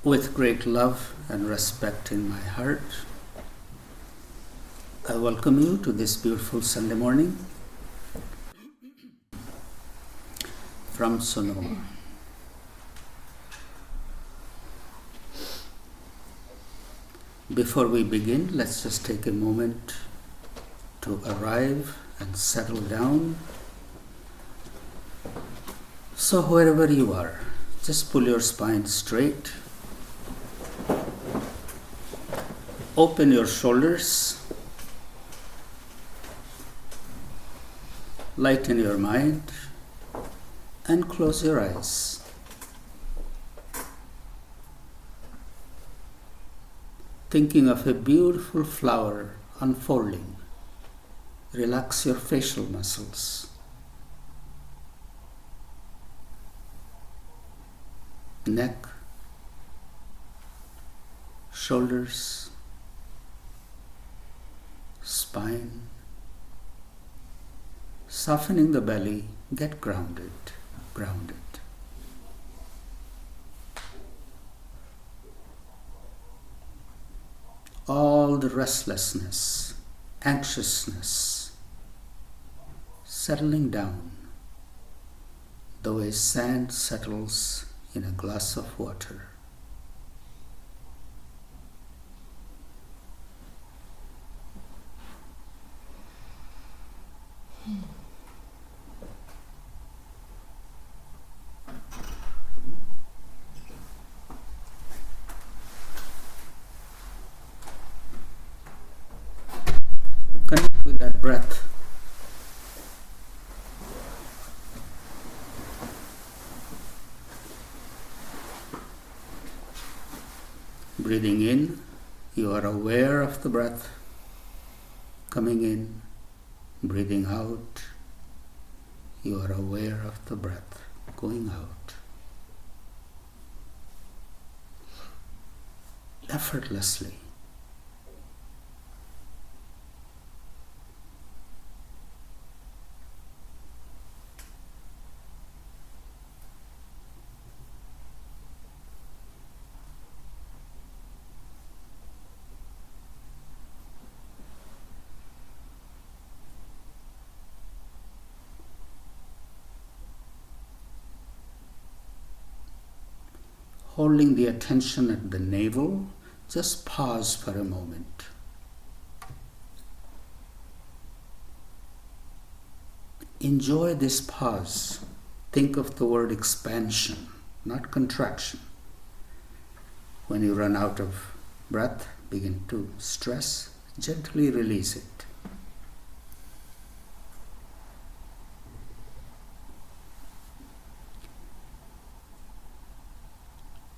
With great love and respect in my heart, I welcome you to this beautiful Sunday morning from Sonoma. Before we begin, let's just take a moment to arrive and settle down. So wherever you are, just pull your spine straight. Open your shoulders. Lighten your mind and close your eyes. Thinking of a beautiful flower unfolding, relax your facial muscles. Neck, shoulders, spine. Softening the belly, get grounded. All the restlessness, anxiousness, settling down the way sand settles in a glass of water. Connect with that breath. Breathing in, you are aware of the breath coming in. Breathing out, you are aware of the breath going out. Effortlessly. Holding the attention at the navel, just pause for a moment. Enjoy this pause. Think of the word expansion, not contraction. When you run out of breath, begin to stress, gently release it.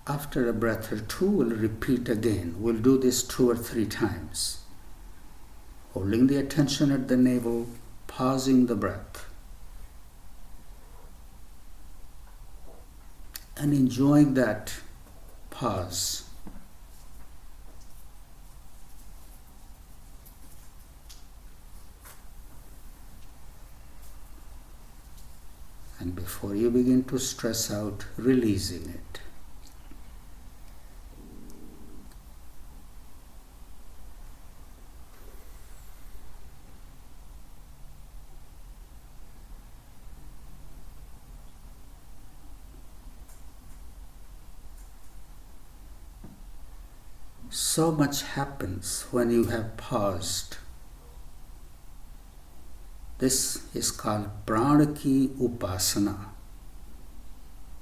After a breath or two, we'll repeat again. We'll do this 2 or 3 times. Holding the attention at the navel, pausing the breath, and enjoying that pause. And before you begin to stress out, releasing it. So much happens when you have paused. This is called Pranaki Upasana,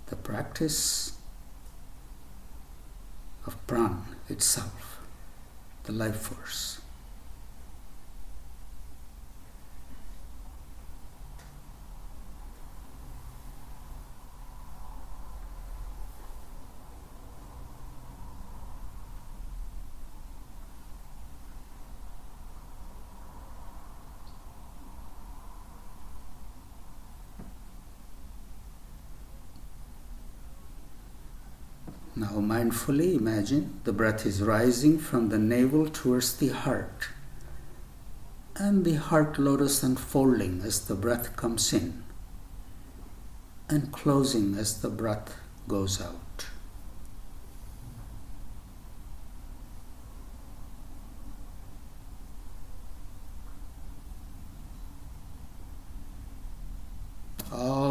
the practice of Pran itself, the life force. Now mindfully imagine the breath is rising from the navel towards the heart, and the heart lotus unfolding as the breath comes in and closing as the breath goes out.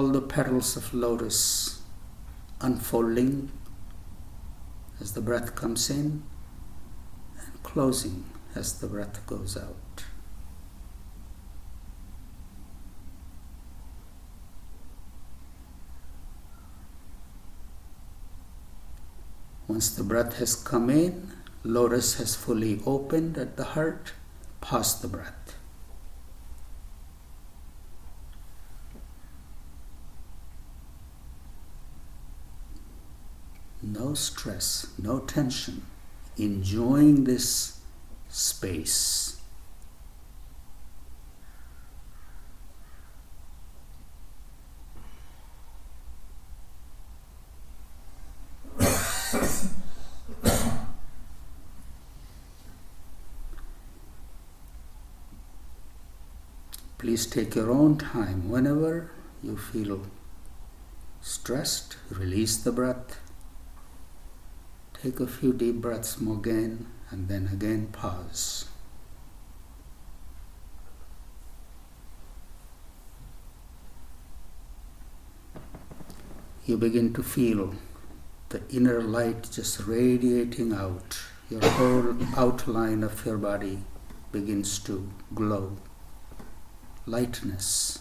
all the petals of lotus unfolding as the breath comes in and closing as the breath goes out. Once the breath has come in, lotus has fully opened at the heart, pause the breath. No stress, no tension, enjoying this space. Please take your own time. Whenever you feel stressed, release the breath. Take a few deep breaths again, and then again pause. You begin to feel the inner light just radiating out. Your whole outline of your body begins to glow. Lightness.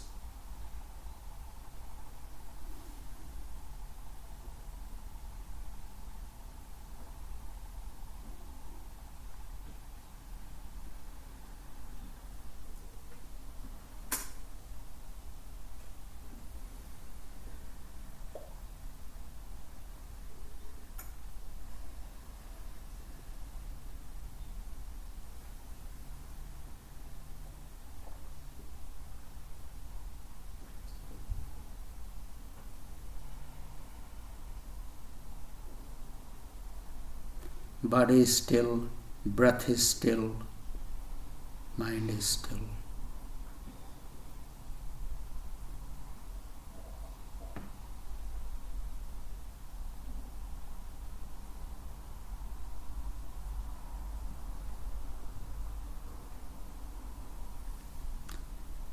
Body is still, breath is still, mind is still.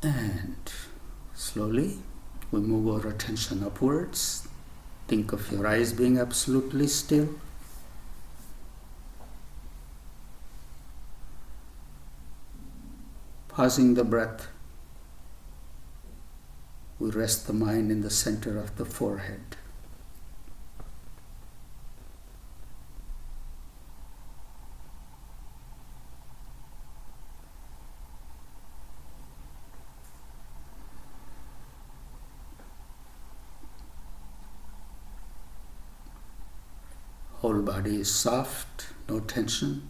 And slowly we move our attention upwards. Think of your eyes being absolutely still. Pausing the breath, we rest the mind in the center of the forehead. Whole body is soft, no tension,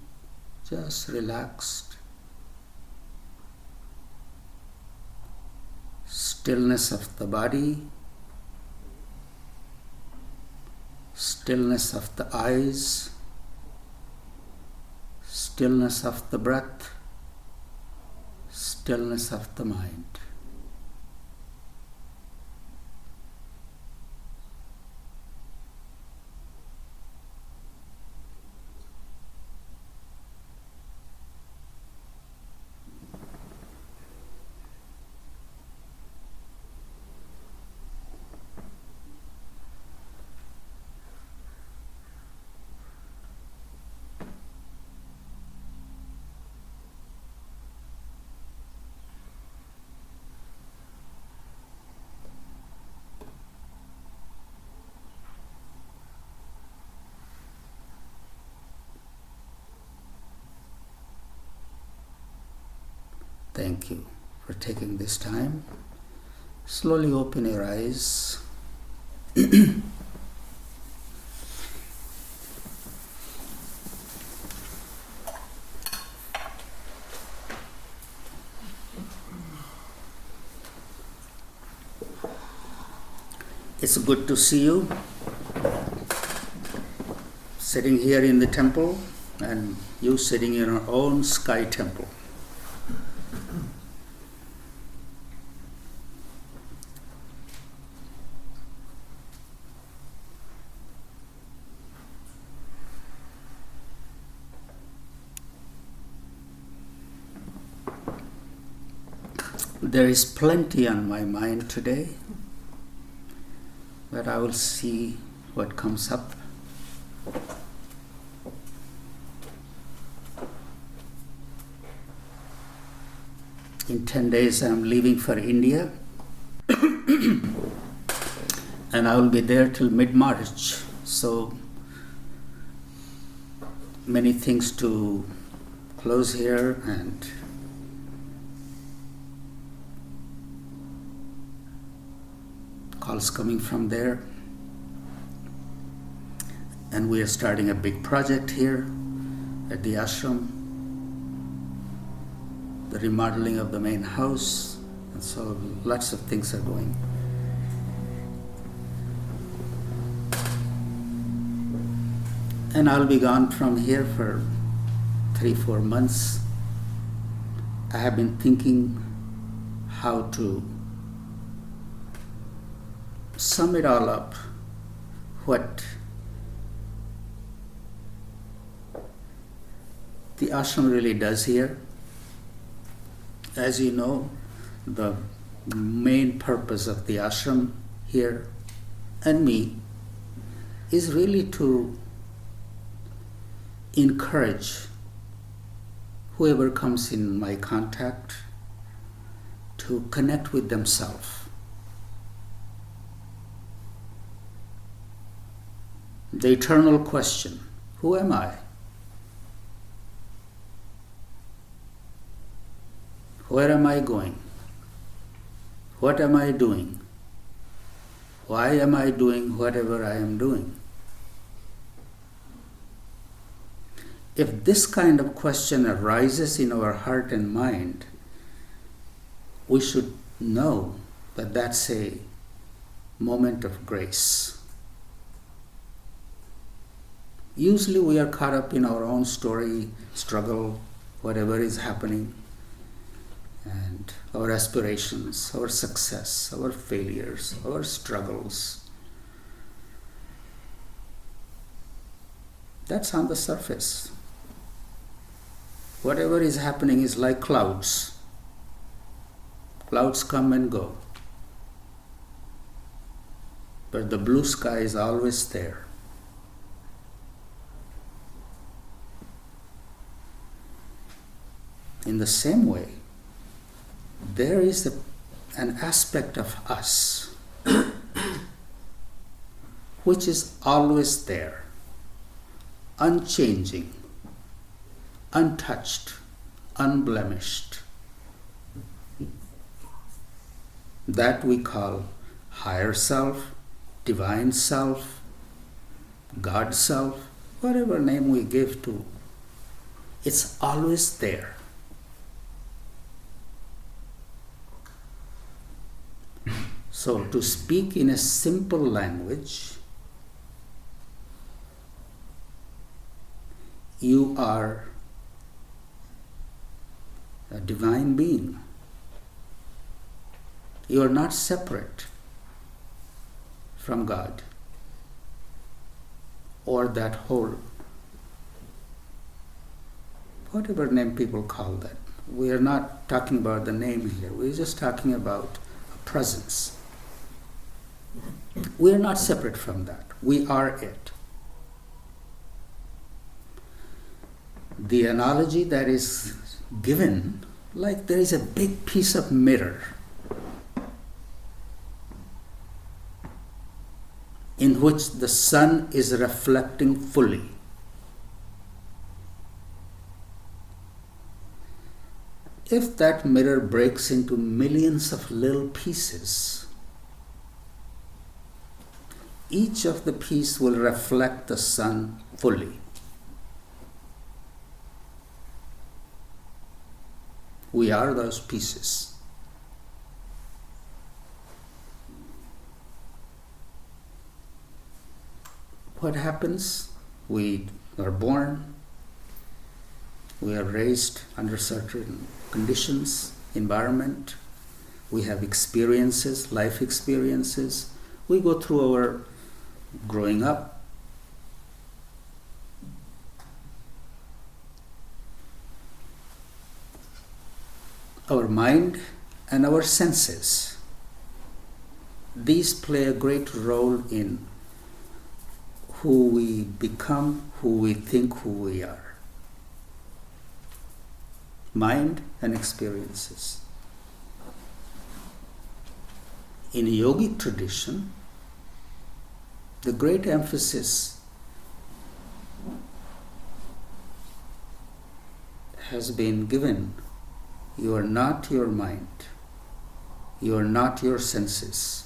just relaxed. Stillness of the body, stillness of the eyes, stillness of the breath, stillness of the mind. Thank you for taking this time. Slowly open your eyes. It's good to see you sitting here in the temple and you sitting in your own sky temple. There is plenty on my mind today. but I will see what comes up. In 10 days I'm leaving for India and I will be there till mid-March. So many things to close here and calls coming from there. And we are starting a big project here at the ashram, the remodeling of the main house, and so lots of things are going. And I'll be gone from here for 3-4 months. I have been thinking how to sum it all up, what the ashram really does here. As you know, the main purpose of the ashram here and me is really to encourage whoever comes in my contact to connect with themselves. The eternal question, who am I? Where am I going? What am I doing? Why am I doing whatever I am doing? If this kind of question arises in our heart and mind, we should know that that's a moment of grace. Usually we are caught up in our own story, struggle, whatever is happening, and our aspirations, our success, our failures, our struggles. That's on the surface. Whatever is happening is like clouds. Clouds come and go. But the blue sky is always there. In the same way, there is an aspect of us which is always there, unchanging, untouched, unblemished. That we call higher self, divine self, God self, whatever name we give to. It's always there. So to speak in a simple language, you are a divine being. You are not separate from God or that whole, whatever name people call that. We are not talking about the name here. We're just talking about a presence. We are not separate from that. We are it. The analogy that is given, like there is a big piece of mirror in which the sun is reflecting fully. If that mirror breaks into millions of little pieces, each of the pieces will reflect the sun fully. We are those pieces. What happens? We are born, we are raised under certain conditions, environment, we have experiences, life experiences, we go through our growing up. Our mind and our senses these play a great role in who we become, who we think, who we are. Mind and experiences. In a yogic tradition, the great emphasis has been given. You are not your mind. You are not your senses.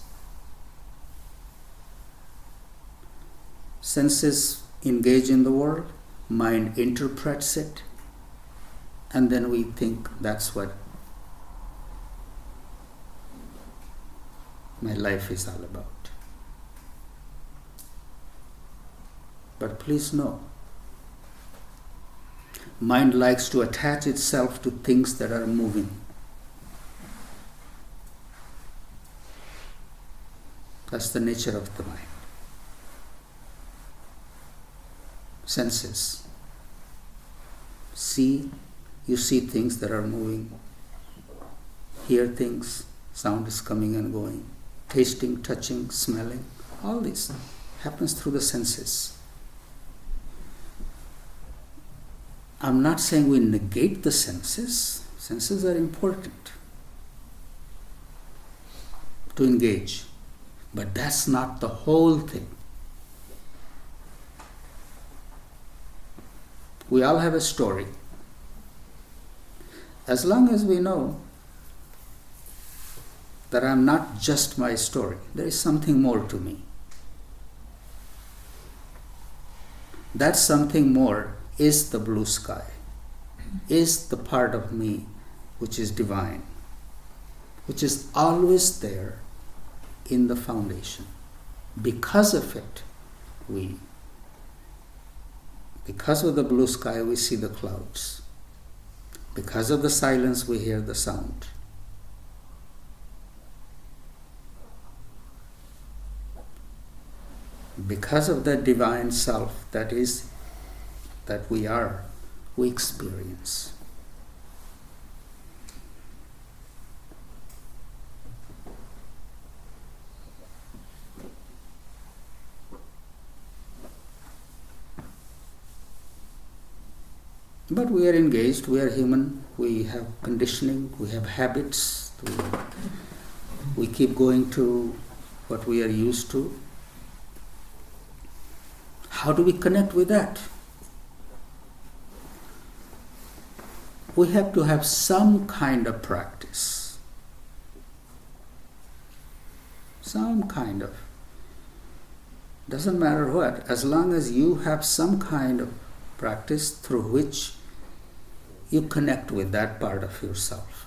Senses engage in the world, mind interprets it, and then we think that's what my life is all about. But please know, mind likes to attach itself to things that are moving. That's the nature of the mind. Senses. You see things that are moving. Hear things, sound is coming and going. Tasting, touching, smelling, all this happens through the senses. I'm not saying we negate the senses. Senses are important to engage. But that's not the whole thing. We all have a story. As long as we know that I'm not just my story, there is something more to me. That something more is the blue sky, is the part of me which is divine, which is always there in the foundation. Because of it, because of the blue sky, we see the clouds. Because of the silence, we hear the sound. Because of that divine self that we are, we experience. But we are engaged, we are human, we have conditioning, we have habits, we keep going to what we are used to. How do we connect with that? We have to have some kind of practice. Some kind of. Doesn't matter what, as long as you have some kind of practice through which you connect with that part of yourself.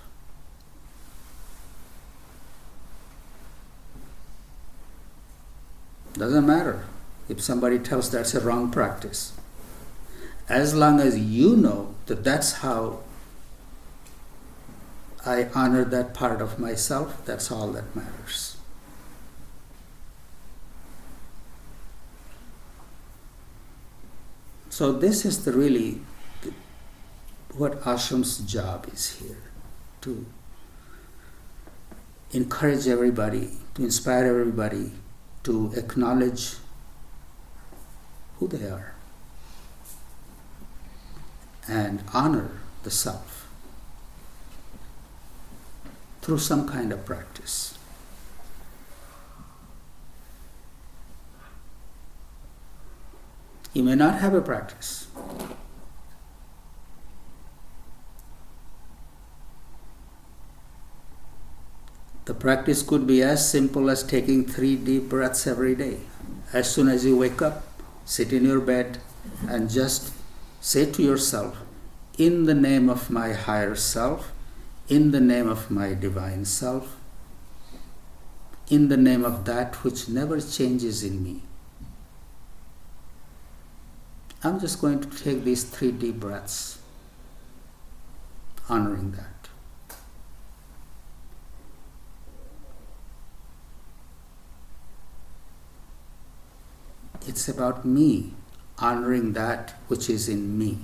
Doesn't matter if somebody tells that's a wrong practice. As long as you know that that's how I honor that part of myself, that's all that matters. So this is really what ashram's job is here, to encourage everybody, to inspire everybody to acknowledge who they are and honor the self through some kind of practice. You may not have a practice. The practice could be as simple as taking 3 deep breaths every day. As soon as you wake up, sit in your bed and just say to yourself, in the name of my higher self, in the name of my divine self, in the name of that which never changes in me, I'm just going to take these 3 deep breaths, honoring that. It's about me honoring that which is in me.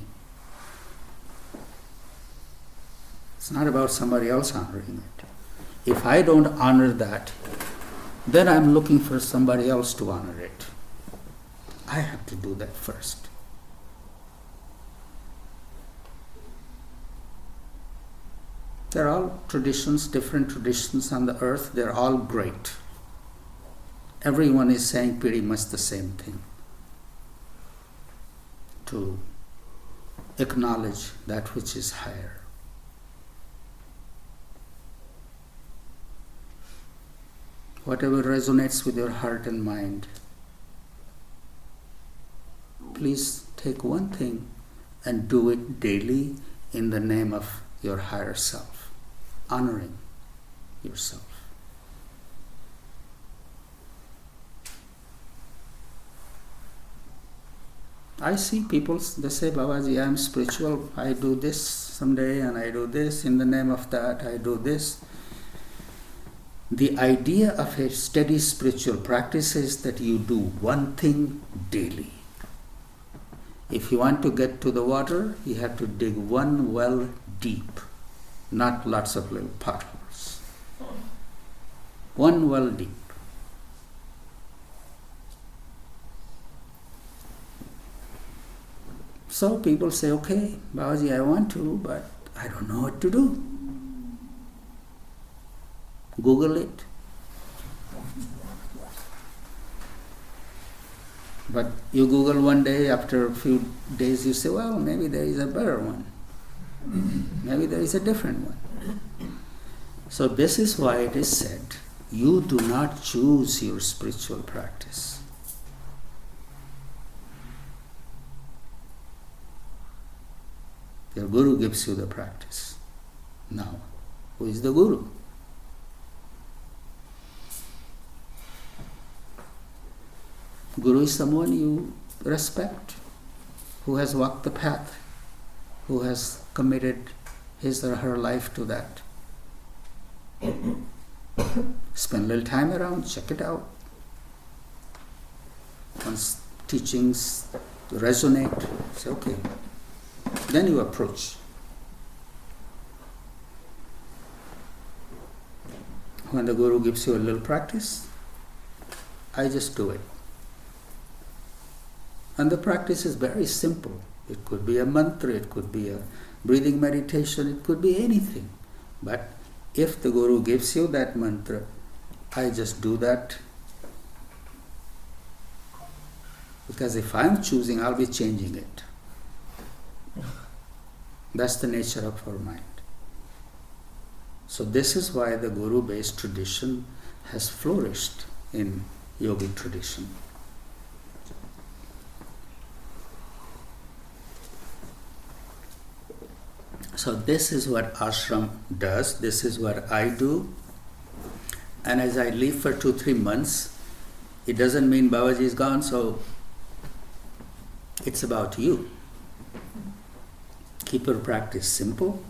It's not about somebody else honoring it. If I don't honor that, then I'm looking for somebody else to honor it. I have to do that first. They're all traditions, different traditions on the earth. They're all great. Everyone is saying pretty much the same thing. To acknowledge that which is higher. Whatever resonates with your heart and mind, please take one thing and do it daily in the name of your higher self, honoring yourself. I see people, they say, Babaji, I am spiritual, I do this someday and I do this, in the name of that I do this. The idea of a steady spiritual practice is that you do one thing daily. If you want to get to the water, you have to dig one well deep, not lots of little potholes. One well deep. So people say, okay, Babaji, I want to, but I don't know what to do. Google it. But you Google one day, after a few days you say, well, maybe there is a better one. Maybe there is a different one. So this is why it is said, you do not choose your spiritual practice. Your Guru gives you the practice. Now, who is the Guru? Guru is someone you respect, who has walked the path, who has committed his or her life to that. Spend a little time around, check it out. Once teachings resonate, say, okay. Then you approach. When the Guru gives you a little practice, I just do it. And the practice is very simple. It could be a mantra, it could be a breathing meditation, it could be anything. But if the Guru gives you that mantra, I just do that. Because if I'm choosing, I'll be changing it. That's the nature of our mind. So this is why the Guru-based tradition has flourished in yogic tradition. So this is what ashram does, this is what I do. And as I leave for 2-3 months, it doesn't mean Babaji is gone, so it's about you. Keep your practice simple,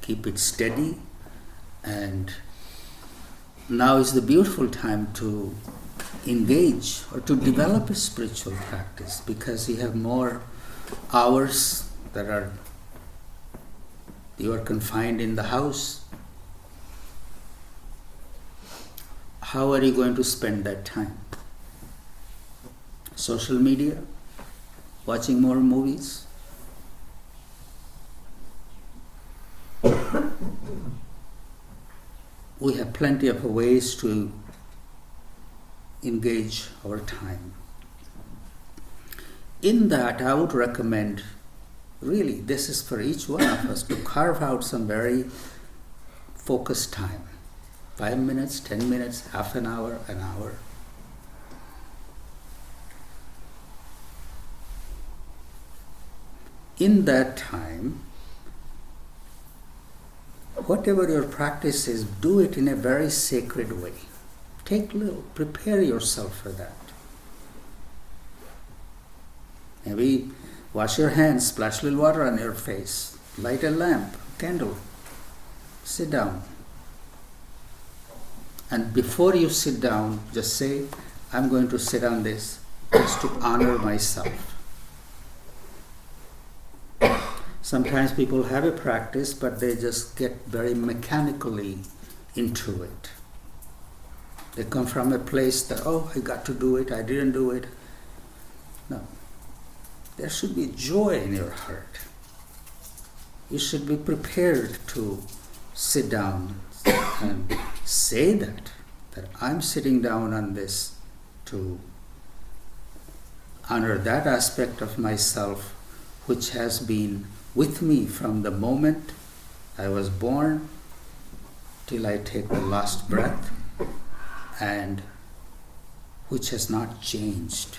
keep it steady, and now is the beautiful time to engage or to develop a spiritual practice, because you have more hours that you are confined in the house. How are you going to spend that time? Social media? Watching more movies? We have plenty of ways to engage our time. In that, I would recommend, really, this is for each one of us, to carve out some very focused time. 5 minutes, 10 minutes, half an hour, an hour. In that time, whatever your practice is, do it in a very sacred way. Prepare yourself for that. Maybe wash your hands, splash a little water on your face, light a lamp, candle, sit down. And before you sit down, just say, I'm going to sit on this just to honor myself. Sometimes people have a practice, but they just get very mechanically into it. They come from a place that, oh, I got to do it, I didn't do it. No. There should be joy in your heart. You should be prepared to sit down and say that I'm sitting down on this to honor that aspect of myself which has been with me from the moment I was born till I take the last breath, and which has not changed.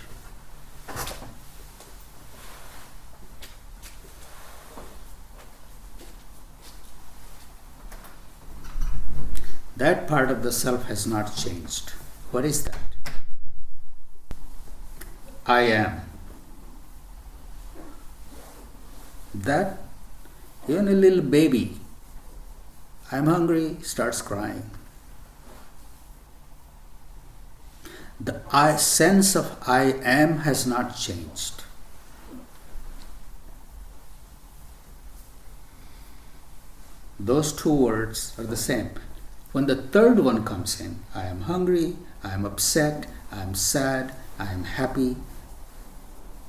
That part of the self has not changed. What is that? I am. That, even a little baby, I'm hungry, starts crying. The sense of I am has not changed. Those two words are the same. When the third one comes in, I am hungry, I am upset, I am sad, I am happy.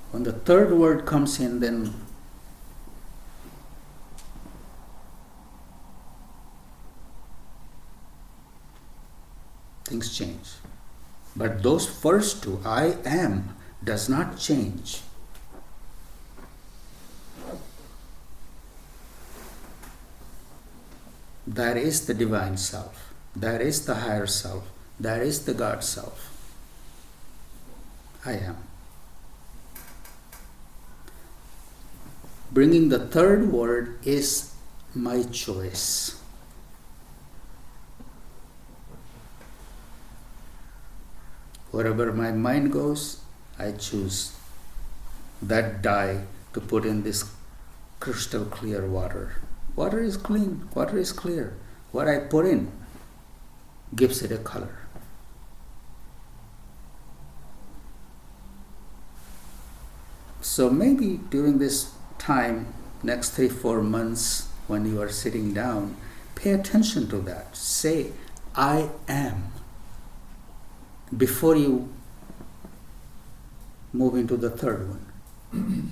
When the third word comes in, then things change. But those first two, I am, does not change. That is the divine self. That is the higher self. That is the God self. I am. Bringing the third word is my choice. Wherever my mind goes, I choose that dye to put in this crystal clear water. Water is clean, water is clear. What I put in gives it a color. So maybe during this time, next 3-4 months, when you are sitting down, pay attention to that. Say, I am, before you move into the third one.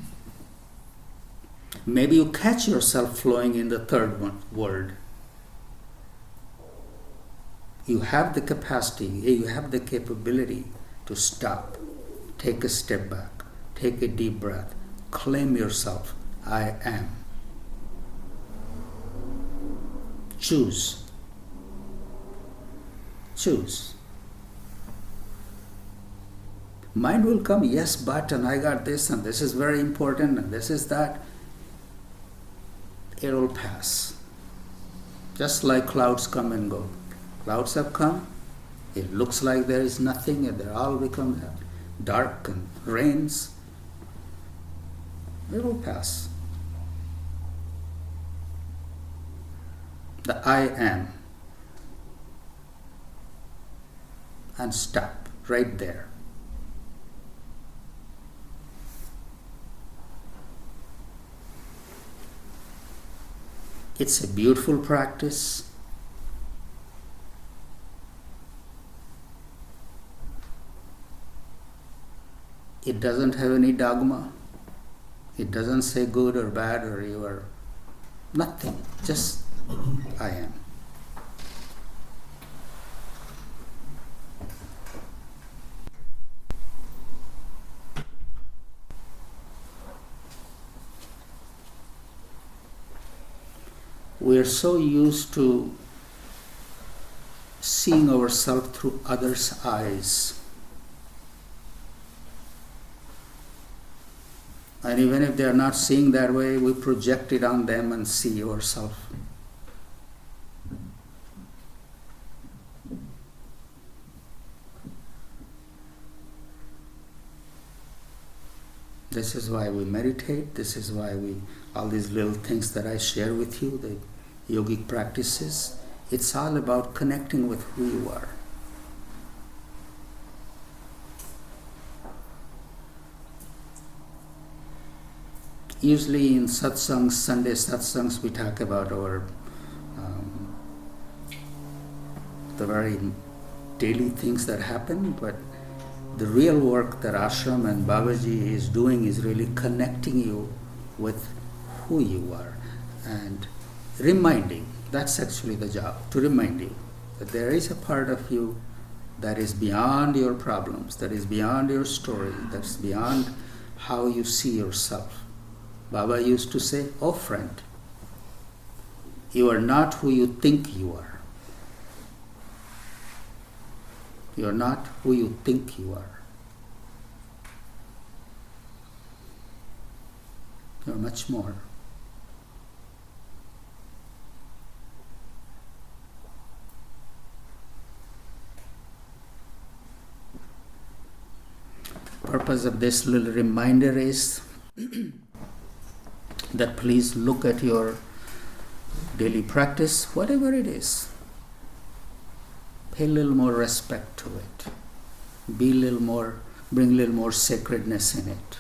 Maybe you catch yourself flowing in the third word. You have the capacity, you have the capability to stop, take a step back, take a deep breath, claim yourself. I am. Choose. Choose. Mind will come, yes, but, and I got this, and this is very important, and this is that. It will pass. Just like clouds come and go. Clouds have come, it looks like there is nothing, and they all become dark and rains. It will pass. The I am. And stop right there. It's a beautiful practice. It doesn't have any dogma. It doesn't say good or bad or you are nothing. Just I am. We are so used to seeing ourselves through others' eyes. And even if they are not seeing that way, we project it on them and see ourselves. This is why we meditate. This is why all these little things that I share with you, the yogic practices, it's all about connecting with who you are. Usually in satsangs, Sunday satsangs, we talk about our the very daily things that happen, but the real work that Ashram and Babaji is doing is really connecting you with who you are and reminding. That's actually the job, to remind you that there is a part of you that is beyond your problems, that is beyond your story, that's beyond how you see yourself. Baba used to say, "Oh friend, you are not who you think you are. You are not who you think you are. You are much more." Purpose of this little reminder is that please look at your daily practice, whatever it is. Pay a little more respect to it. Be a little more, bring a little more sacredness in it.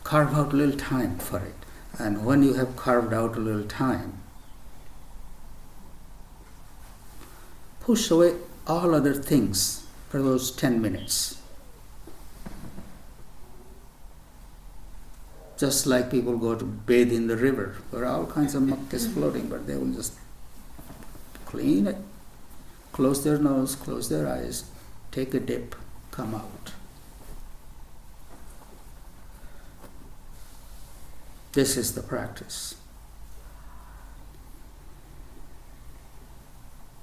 Carve out a little time for it. And when you have carved out a little time, push away all other things for those 10 minutes. Just like people go to bathe in the river, where all kinds of muck is floating, but they will just clean it, close their nose, close their eyes, take a dip, come out. This is the practice.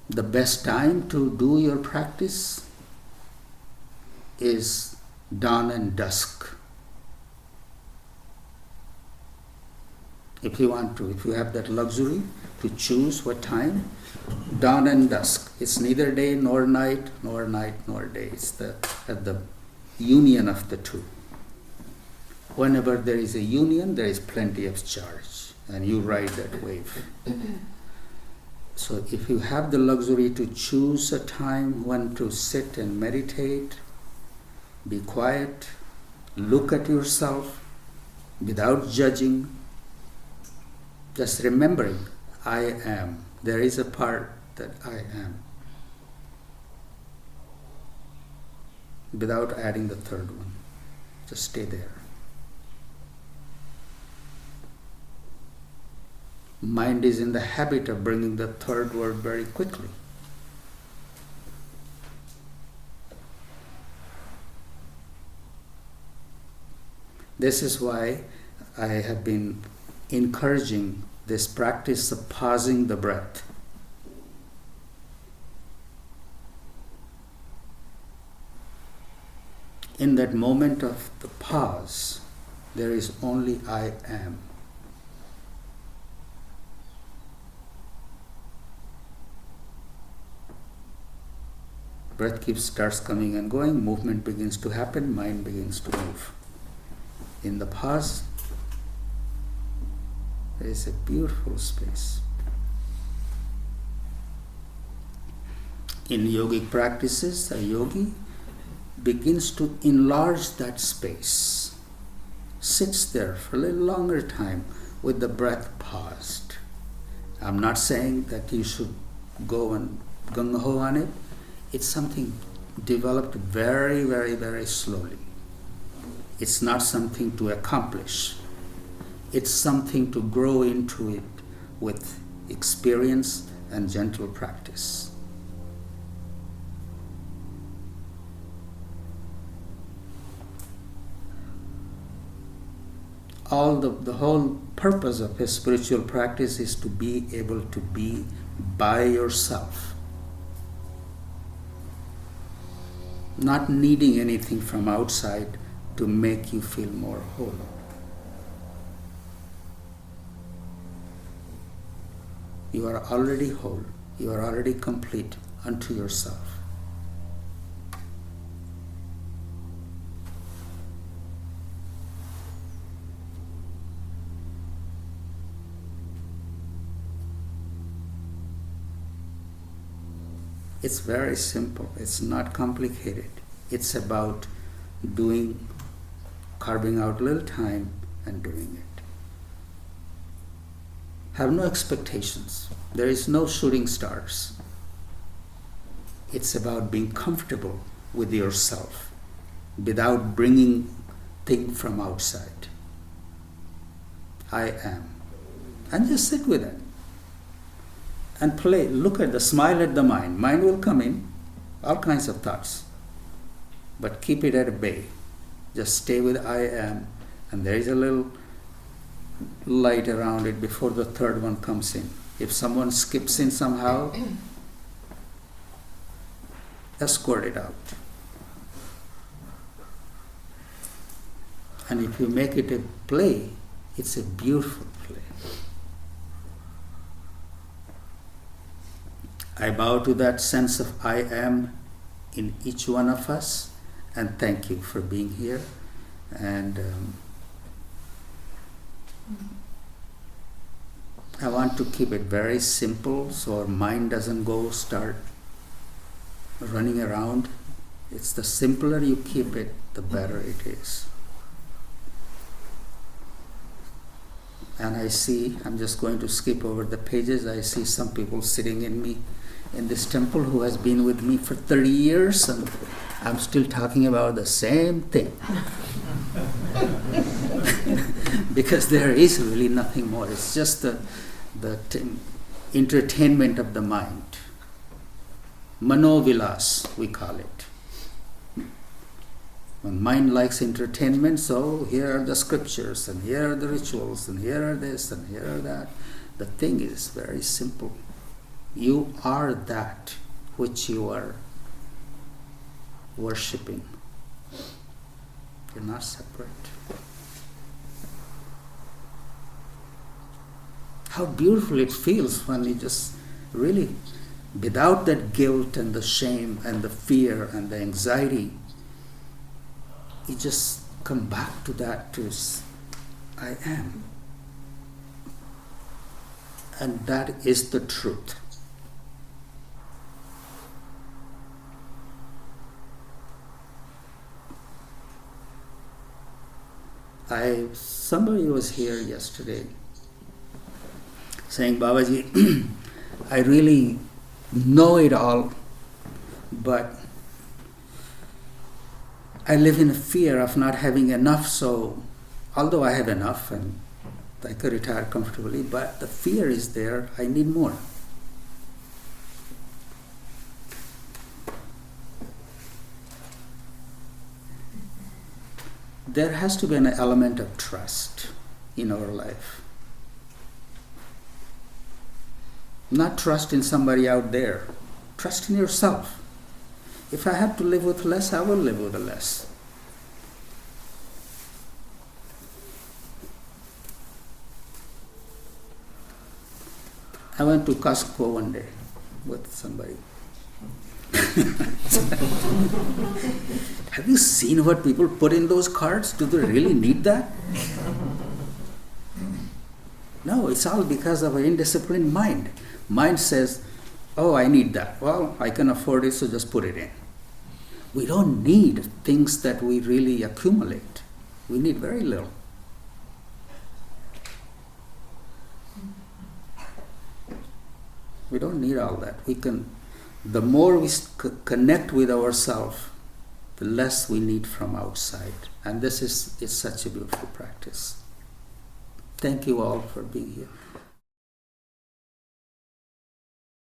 The best time to do your practice is dawn and dusk. If you want to, if you have that luxury to choose what time, dawn and dusk. It's neither day nor night, nor night nor day. It's at the union of the two. Whenever there is a union, there is plenty of charge, and you ride that wave. So if you have the luxury to choose a time when to sit and meditate, be quiet, look at yourself without judging, just remembering, I am. There is a part that I am. Without adding the third one. Just stay there. Mind is in the habit of bringing the third word very quickly. This is why I have been encouraging this practice of pausing the breath. In that moment of the pause, there is only I am. Breath starts coming and going, movement begins to happen, mind begins to move. In the pause, there is a beautiful space. In yogic practices, a yogi begins to enlarge that space, sits there for a little longer time with the breath paused. I'm not saying that you should go and gung-ho on it. It's something developed very, very, very slowly. It's not something to accomplish. It's something to grow into it with experience and gentle practice. The whole purpose of a spiritual practice is to be able to be by yourself, not needing anything from outside to make you feel more whole. You are already whole. You are already complete unto yourself. It's very simple. It's not complicated. It's about carving out a little time and doing it. Have no expectations. There is no shooting stars. It's about being comfortable with yourself without bringing things from outside. I am. And just sit with it. And play, look at the, smile at the mind. Mind will come in, all kinds of thoughts. But keep it at bay. Just stay with I am. And there is a little light around it before the third one comes in. If someone skips in somehow, escort it out. And if you make it a play, it's a beautiful play. I bow to that sense of I am in each one of us, and thank you for being here. And I want to keep it very simple so our mind doesn't start running around. It's the simpler you keep it, the better it is. And I see, I'm just going to skip over the pages, I see some people sitting in this temple who has been with me for 30 years, and I'm still talking about the same thing. Because there is really nothing more. It's just the entertainment of the mind. Manovilas, we call it. When mind likes entertainment, so here are the scriptures, and here are the rituals, and here are this, and here are that. The thing is very simple. You are that which you are worshipping. You're not separate. How beautiful it feels when you just really, without that guilt and the shame and the fear and the anxiety, you just come back to that, to I am. And that is the truth. Somebody was here yesterday saying, Babaji, I really know it all, but I live in a fear of not having enough, so although I have enough and I could retire comfortably, but the fear is there, I need more. There has to be an element of trust in our life. Not trust in somebody out there. Trust in yourself. If I have to live with less, I will live with less. I went to Costco one day with somebody. Have you seen what people put in those carts? Do they really need that? No, it's all because of an indisciplined mind. Mind says, oh, I need that. Well, I can afford it, so just put it in. We don't need things that we really accumulate. We need very little. We don't need all that. The more we connect with ourselves, the less we need from outside. And this is such a beautiful practice. Thank you all for being here.